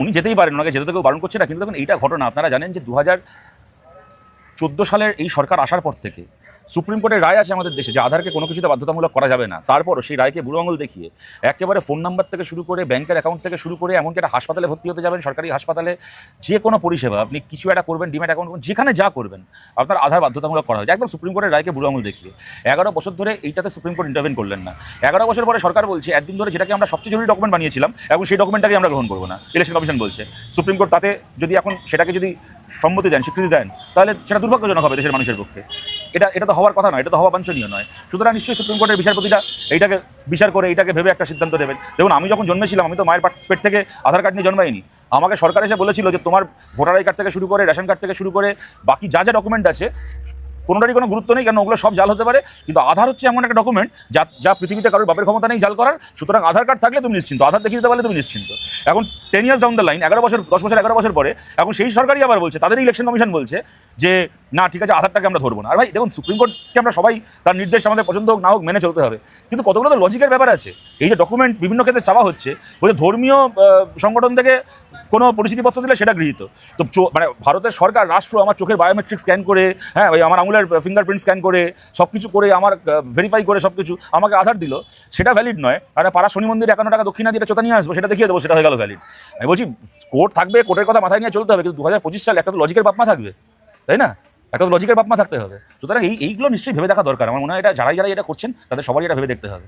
উনি যেতেই পারেন, ওনাকে যেতে কেউ বারণ করছে না। কিন্তু দেখুন এইটা ঘটনা, আপনারা জানেন যে 2014 সালের এই সরকার আসার পর থেকে সুপ্রিম কোর্টের রায় আছে আমাদের দেশে যে আধারকে কোনো কিছুতে বাধ্যতামূলক করা যাবে না। তারপরও সেই রায়কে বুড়ো আঙুল দেখিয়ে একেবারে ফোন নাম্বার থেকে শুরু করে ব্যাংকের অ্যাকাউন্ট থেকে শুরু করে এমনকি একটা হাসপাতালে ভর্তি হতে যাবেন, সরকারি হাসপাতালে যে কোনো পরিষেবা আপনি কিছু একটা করবেন, ডিম্যাট অ্যাকাউন্ট যেখানে যা করবেন আপনার আধার বাধ্যতামূলক করা হয়েছে একদম সুপ্রিম কোর্টের রায়কে বুড়ো আঙুল দেখিয়ে। 11 বছর ধরে এইটাতে সুপ্রিম কোর্ট ইন্টারভেন করলেন না। 11 বছর পরে সরকার বলছে একদিন ধরে যেটাকে আমরা সবচেয়ে জরুরি ডকুমেন্ট বানিয়েছিলাম এবং সেই ডকুমেন্টটাকে আমরা গ্রহণ করবো না, ইলেকশন কমিশন বলছে। সুপ্রিম কোর্ট তাতে যদি এখন সেটাকে যদি সম্মতি দেন, স্বীকৃতি দেন, তাহলে সেটা দুর্ভাগ্যজনক হবে দেশের মানুষের পক্ষে। এটা তো হওয়ার কথা নয়, এটা তো হওয়া বাঞ্ছনীয় নয়। সুতরাং নিশ্চয়ই সুপ্রিম কোর্টের বিচারপতিরা এইটাকে বিচার করে এইটাকে ভেবে একটা সিদ্ধান্ত দেবেন। দেখুন, আমি যখন জন্মেছিলাম আমি তো মায়ের পেট থেকে আধার কার্ড নিয়ে জন্মাইনি। আমাকে সরকার এসে বলেছিল যে তোমার ভোটার আই কার্ড থেকে শুরু করে রেশন কার্ড থেকে শুরু করে বাকি যা যা ডকুমেন্ট আছে কোনোটারই কোনো গুরুত্ব নেই, কেন ওগুলো সব জাল হতে পারে, কিন্তু আধার হচ্ছে এমন একটা ডকুমেন্ট যা পৃথিবীতে কারোর বাপের ক্ষমতা নেই জাল করার। সুতরাং আধার কার্ড থাকলে তুমি নিশ্চিন্ত, আধার দেখিয়ে দিতে পারলে তুমি নিশ্চিন্ত। এখন 10 ইয়ার্স ডাউন দ্য লাইন, 11 বছর 10 বছর 11 বছর পরে এখন সেই সরকারই আবার বলছে, তাদের ইলেকশন কমিশন বলছে যে না ঠিক আছে আধারটাকে আমরা ধরবো না। আর ভাই দেখুন, সুপ্রিম কোর্টকে আমরা সবাই তার নির্দেশ আমাদের পছন্দ হোক না হোক মেনে চলতে হবে, কিন্তু কতগুলো তো লজিকের ব্যাপার আছে। এই যে ডকুমেন্ট বিভিন্ন ক্ষেত্রে চাওয়া হচ্ছে, বলছে ধর্মীয় সংগঠন থেকে কোনো পরিচিতিপত্র দিলে সেটা গৃহীত। তো মানে ভারতের সরকার রাষ্ট্র আমার চোখের বায়োমেট্রিক স্ক্যান করে, হ্যাঁ ওই আমার আঙুলের ফিঙ্গারপ্রিন্ট স্ক্যান করে সব কিছু করে আমার ভেরিফাই করে সব কিছু আমাকে আধার দিল, সেটা ভ্যালিড নয়। আর পাড়া শনি মন্দির 51 টাকা দক্ষিণা দিয়ে চোতা নিয়ে আসবো, সেটা দেখিয়ে দেবো, সেটা হয়ে গেল ভ্যালিড। আমি বলছি কোর্ট থাকবে, কোর্টের কথা মাথায় নিয়ে চলতে হবে, কিন্তু 2025 সালে একটা তো লজিকের বাপমা থাকবে, তাই না? একটা তো লজিকের বাপমা থাকতে হবে। সুতরাং এইগুলো নিশ্চয়ই ভেবে দেখা দরকার। আমার মনে হয় এটা যারাই এটা করছেন তাদের সবারই এটা ভেবে দেখতে হবে।